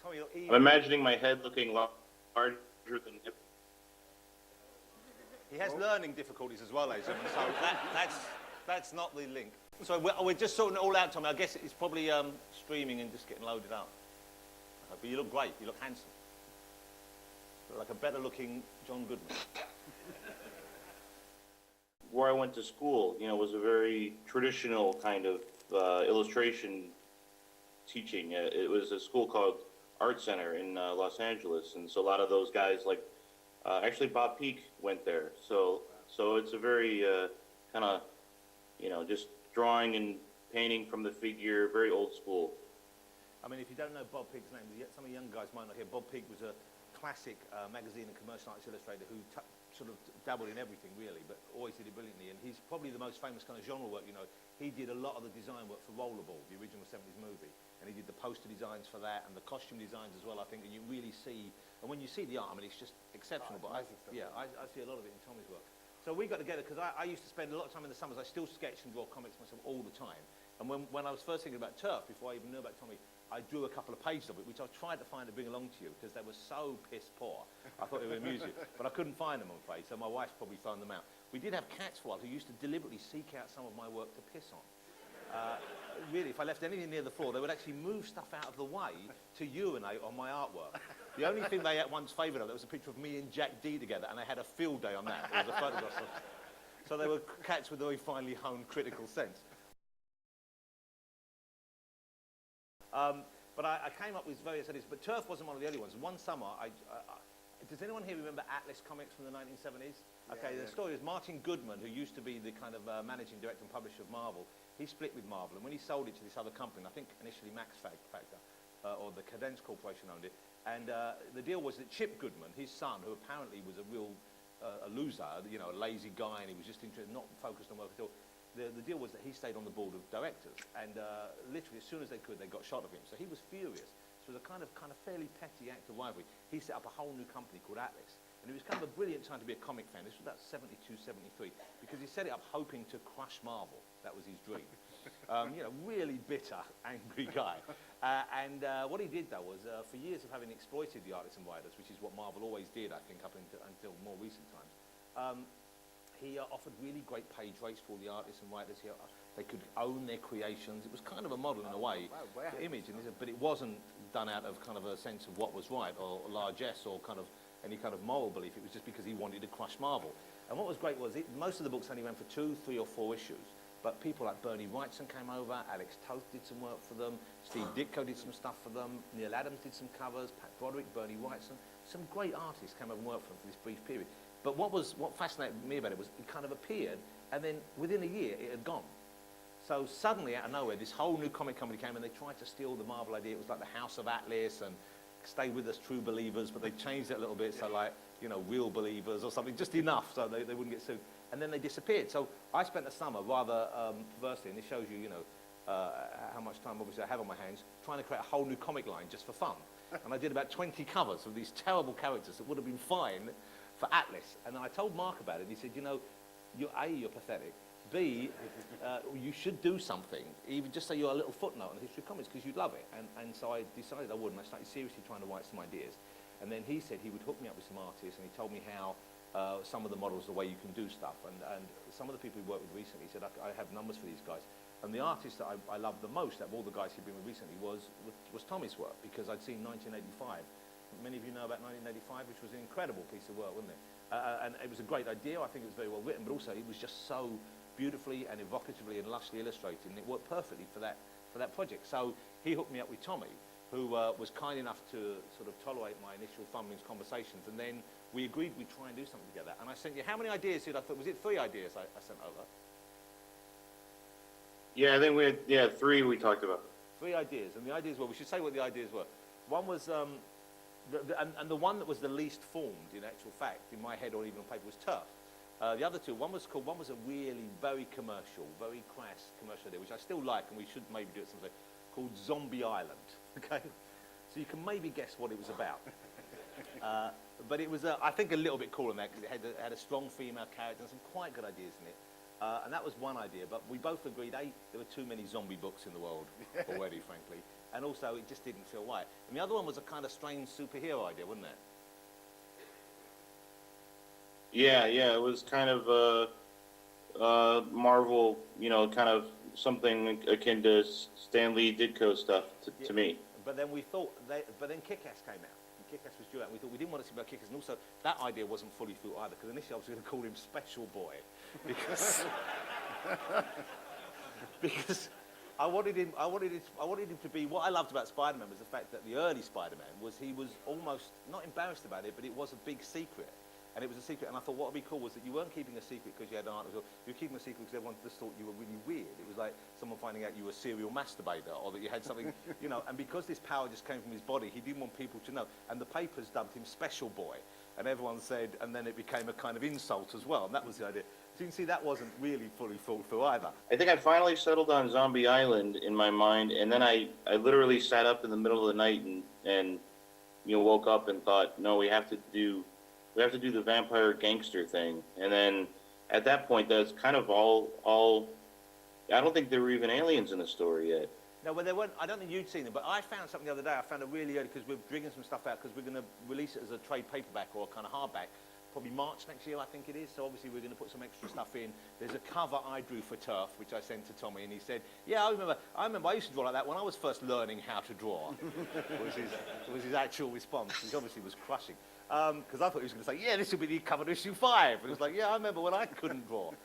Tommy, look, I'm imagining my head looking larger than him. he has learning difficulties as well, ladies and gentlemen, so that's not the link. So we're just sorting it all out, Tommy. I guess it's probably streaming and just getting loaded up. But you look great. You look handsome. You look like a better-looking John Goodman. Where I went to school, was a very traditional kind of illustration teaching. It was a school called Art Center in Los Angeles, and so a lot of those guys, like actually Bob Peak went there. So it's a very kind of just drawing and painting from the figure, very old school. I mean, if you don't know Bob Peak's name, some of the young guys might not hear. Bob Peak was a classic magazine and commercial arts illustrator who sort of dabbled in everything, really, but always did it brilliantly. And he's probably the most famous kind of genre work, He did a lot of the design work for Rollerball, the original 70s movie. And he did the poster designs for that and the costume designs as well, I think. And you really see, and when you see the art, I mean, it's just exceptional. But I see a lot of it in Tommy's work. So we got together because I used to spend a lot of time in the summers. I still sketch and draw comics myself all the time. And when I was first thinking about Turf, before I even knew about Tommy, I drew a couple of pages of it, which I tried to find to bring along to you because they were so piss poor. I thought they would amuse you, but I couldn't find them, I'm afraid, so my wife probably found them out. We did have cats for a while who used to deliberately seek out some of my work to piss on. Really, if I left anything near the floor, they would actually move stuff out of the way to urinate on my artwork. The only thing they once favoured of, there was a picture of me and Jack D together, and they had a field day on that. There was a photograph of. So they were cats with a very finely honed critical sense. But I came up with various ideas, but Turf wasn't one of the only ones. One summer, does anyone here remember Atlas Comics from the 1970s? Okay, the story is Martin Goodman, who used to be the kind of managing director and publisher of Marvel. He split with Marvel, and when he sold it to this other company, I think initially Max Factor, or the Cadence Corporation owned it, and the deal was that Chip Goodman, his son, who apparently was a real a loser, a lazy guy, and he was just interested, not focused on work at all. The deal was that he stayed on the board of directors, and literally as soon as they could, they got shot of him. So he was furious. So it was a kind of fairly petty act of rivalry. He set up a whole new company called Atlas, and it was kind of a brilliant time to be a comic fan. This was about 72, 73, because he set it up hoping to crush Marvel. That was his dream. Really bitter, angry guy. What he did, though, was for years of having exploited the artists and writers, which is what Marvel always did, I think, up until more recent times, he offered really great page rates for all the artists and writers here. They could own their creations. It was kind of a model in a way, the image, but it wasn't done out of kind of a sense of what was right or largesse or kind of any kind of moral belief. It was just because he wanted to crush Marvel. And what was great was most of the books only ran for 2, 3 or 4 issues. But people like Bernie Wrightson came over, Alex Toth did some work for them, Steve Ditko did some stuff for them, Neil Adams did some covers, Pat Broderick, Bernie Wrightson. Some great artists came over and worked for them for this brief period. But what fascinated me about it was it kind of appeared, and then within a year it had gone. So suddenly, out of nowhere, this whole new comic company came and they tried to steal the Marvel idea. It was like the House of Atlas and Stay With Us, True Believers, but they changed it a little bit, so like, Real Believers or something, just enough so they wouldn't get sued. And then they disappeared. So I spent the summer rather perversely, and this shows you, how much time obviously I have on my hands, trying to create a whole new comic line just for fun. And I did about 20 covers of these terrible characters that would have been fine for Atlas. And I told Mark about it, and he said, you're pathetic. B, you should do something, even just say you're a little footnote on the history of comics, because you'd love it. And so I decided I would, and I started seriously trying to write some ideas. And then he said he would hook me up with some artists, and he told me how some of the models, the way you can do stuff. And some of the people he worked with recently, he said, I have numbers for these guys. And the artist that I loved the most out of all the guys he'd been with recently was Tommy's work, because I'd seen 1985. Many of you know about 1985, which was an incredible piece of work, wasn't it? And it was a great idea. I think it was very well written, but also it was just so beautifully and evocatively and lushly illustrated, and it worked perfectly for that project. So he hooked me up with Tommy, who was kind enough to sort of tolerate my initial fumblings, conversations, and then we agreed we'd try and do something together. And I sent you, how many ideas did I thought? Was it 3 ideas I sent over? Yeah, I think we had 3 we talked about. 3 ideas, and the ideas were, we should say what the ideas were. One was, and the one that was the least formed in actual fact, in my head or even on paper, was Turf. The other 2, one was a really very commercial, very crass commercial idea, which I still like, and we should maybe do it someday, called Zombie Island, okay? So you can maybe guess what it was about. But it was, I think, a little bit cooler than that, because it had a strong female character and some quite good ideas in it. And that was one idea, but we both agreed, A, there were too many zombie books in the world already, frankly, and also it just didn't feel right. And the other one was a kind of strange superhero idea, wasn't it? Yeah, yeah, it was kind of Marvel, you know, kind of something akin to Stan Lee Ditko stuff to me. But then we thought, but then Kick-Ass came out. And Kick-Ass was due out. And we thought we didn't want to see about Kick-Ass. And also, that idea wasn't fully through either, because initially I was going to call him Special Boy. Because, because I wanted him to be, what I loved about Spider-Man was the fact that the early Spider-Man was, he was almost, not embarrassed about it, but it was a big secret. And it was a secret, and I thought what would be cool was that you weren't keeping a secret because you had an aunt, you were keeping a secret because everyone just thought you were really weird. It was like someone finding out you were a serial masturbator, or that you had something, you know, and because this power just came from his body, he didn't want people to know. And the papers dubbed him Special Boy, and everyone said, and then it became a kind of insult as well, and that was the idea. So you can see that wasn't really fully thought through either. I think I finally settled on Zombie Island in my mind, and then I literally sat up in the middle of the night and you know, woke up and thought, no, we have to do the vampire gangster thing. And then at that point, that's kind of all. I don't think there were even aliens in the story yet. No, well, there weren't. I don't think you'd seen them, but I found something the other day. I found it really early because we're bringing some stuff out because we're going to release it as a trade paperback or a kind of hardback, probably March next year, I think it is. So obviously we're going to put some extra stuff in. There's a cover I drew for Turf, which I sent to Tommy, and he said, "Yeah, I remember. I used to draw like that when I was first learning how to draw." was his actual response, which obviously was crushing. Because I thought he was going to say, yeah, this will be the cover to issue 5. And he was like, yeah, I remember when I couldn't draw.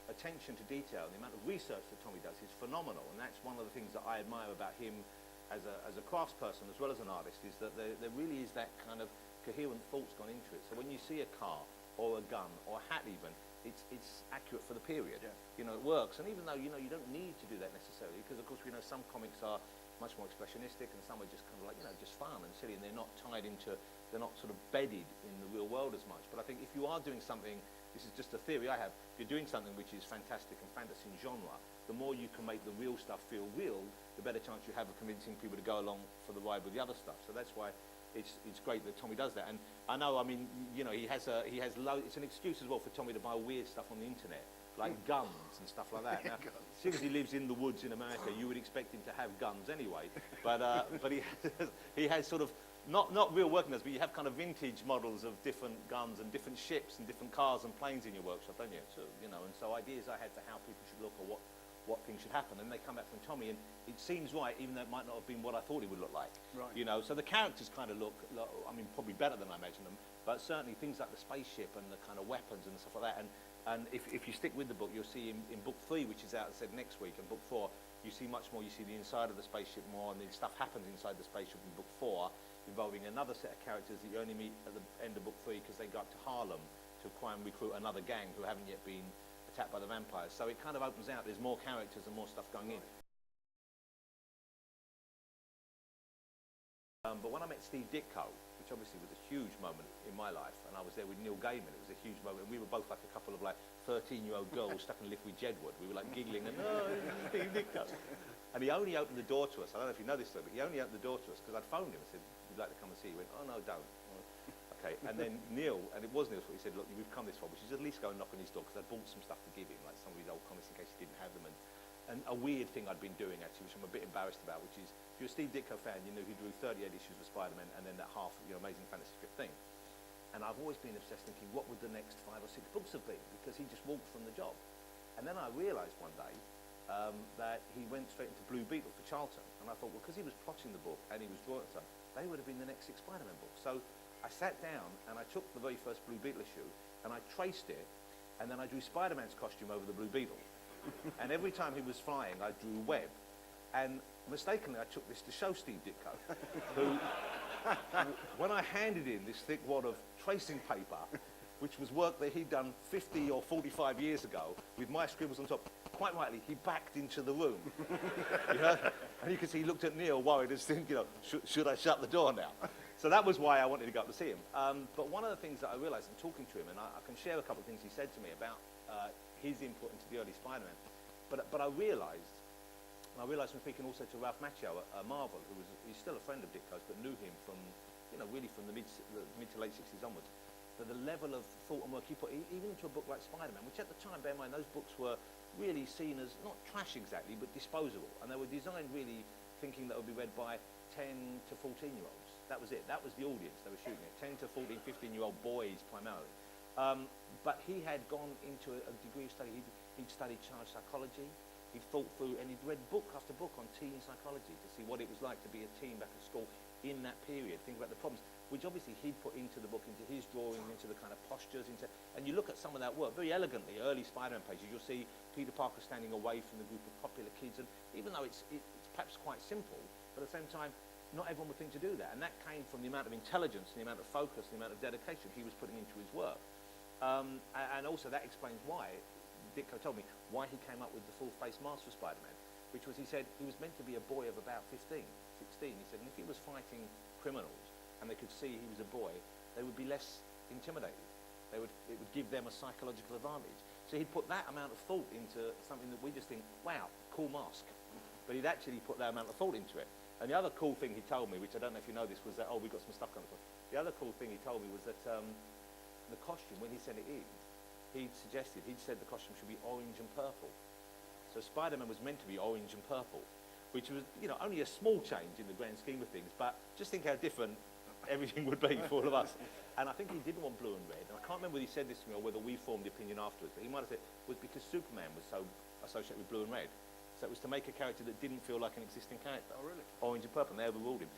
Attention to detail and the amount of research that Tommy does is phenomenal. And that's one of the things that I admire about him as a craftsperson as well as an artist, is that there really is that kind of coherent thoughts gone into it. So when you see a car or a gun or a hat even, it's accurate for the period. Yeah. You know, it works. And even though, you know, you don't need to do that necessarily, because of course we know some comics are much more expressionistic, and some are just kind of like, you know, just fun and silly, and they're not tied into, they're not sort of bedded in the real world as much. But I think if you are doing something, this is just a theory I have, if you're doing something which is fantastic and fantasy in genre, the more you can make the real stuff feel real, the better chance you have of convincing people to go along for the ride with the other stuff. So that's why it's great that Tommy does that. And I know, I mean, you know, it's an excuse as well for Tommy to buy weird stuff on the internet, like guns and stuff like that. Now, seeing as he lives in the woods in America, you would expect him to have guns anyway. But he has sort of, not real working guns, but you have kind of vintage models of different guns and different ships and different cars and planes in your workshop, don't you? So, you know, and so ideas I had for how people should look or what things should happen, and they come back from Tommy, and it seems right, even though it might not have been what I thought it would look like. Right. You know, so the characters kind of look, I mean, probably better than I imagined them, but certainly things like the spaceship and the kind of weapons and stuff like that. And if you stick with the book, you'll see in book 3, which is out, said next week, and book 4, you see much more. You see the inside of the spaceship more, and the stuff happens inside the spaceship in book 4, involving another set of characters that you only meet at the end of book 3 because they go up to Harlem to try and recruit another gang who haven't yet been attacked by the vampires. So it kind of opens out. There's more characters and more stuff going in. But when I met Steve Ditko, which obviously was a huge moment in my life, and I was there with Neil Gaiman, it was a huge moment. We were both like a couple of like 13-year-old girls stuck in a lift with Jedward. We were like giggling and, oh, Steve Ditko. And he only opened the door to us. I don't know if you know this story, but he only opened the door to us because I'd phoned him and said, would you like to come and see? He went, oh, no, don't. Okay, and then Neil, and it was Neil's fault, he said, look, we've come this far, we should at least go and knock on his door, because I'd bought some stuff to give him, like some of his old comics in case he didn't have them, and a weird thing I'd been doing, actually, which I'm a bit embarrassed about, which is, if you're a Steve Ditko fan, you know he drew 38 issues of Spider-Man, and then that half, you know, Amazing Fantasy Strip thing. And I've always been obsessed thinking, what would the next 5 or 6 books have been? Because he just walked from the job. And then I realised one day that he went straight into Blue Beetle for Charlton, and I thought, well, because he was plotting the book, and he was drawing stuff, they would have been the next 6 Spider-Man books. So I sat down and I took the very first Blue Beetle issue and I traced it, and then I drew Spider-Man's costume over the Blue Beetle. And every time he was flying, I drew web. And mistakenly, I took this to show Steve Ditko, who, when I handed in this thick wad of tracing paper, which was work that he'd done 50 or 45 years ago, with my scribbles on top, quite rightly, he backed into the room. You know? And you can see he looked at Neil worried, as thinking, you know, should I shut the door now? So that was why I wanted to go up to see him. But one of the things that I realised in talking to him, and I can share a couple of things he said to me about his input into the early Spider-Man, but I realised from speaking also to Ralph Macchio at Marvel, he's still a friend of Ditko's, but knew him from, you know, really from the mid to late 60s onwards, but the level of thought and work he put even into a book like Spider-Man, which at the time, bear in mind, those books were really seen as not trash exactly, but disposable, and they were designed really thinking that would be read by 10 to 14-year-olds. That was it. That was the audience they were shooting at, 10 to 14, 15-year-old boys primarily. But he had gone into a degree of study. He'd studied child psychology. He thought through, and he'd read book after book on teen psychology to see what it was like to be a teen back at school in that period. Think about the problems, which obviously he'd put into the book, into his drawing, into the kind of postures, and you look at some of that work very elegantly. Early Spider-Man pages, you'll see Peter Parker standing away from the group of popular kids, and even though it's perhaps quite simple, but at the same time, not everyone would think to do that, and that came from the amount of intelligence, the amount of focus, the amount of dedication he was putting into his work. And also that explains why, Ditko told me, why he came up with the full-face mask for Spider-Man, which was, he said, he was meant to be a boy of about 15, 16. He said, and if he was fighting criminals and they could see he was a boy, they would be less intimidated. It would give them a psychological advantage. So he'd put that amount of thought into something that we just think, wow, cool mask. But he'd actually put that amount of thought into it. And the other cool thing he told me, which I don't know if you know this, was that, we've got some stuff coming. The other cool thing he told me was that the costume, when he sent it in, he'd said the costume should be orange and purple. So Spider-Man was meant to be orange and purple, which was, only a small change in the grand scheme of things, but just think how different everything would be for all of us. And I think he didn't want blue and red. And I can't remember whether he said this to me or whether we formed the opinion afterwards, but he might have said it was because Superman was so associated with blue and red. So it was to make a character that didn't feel like an existing character. Oh, really? Orange and purple, and they overruled him.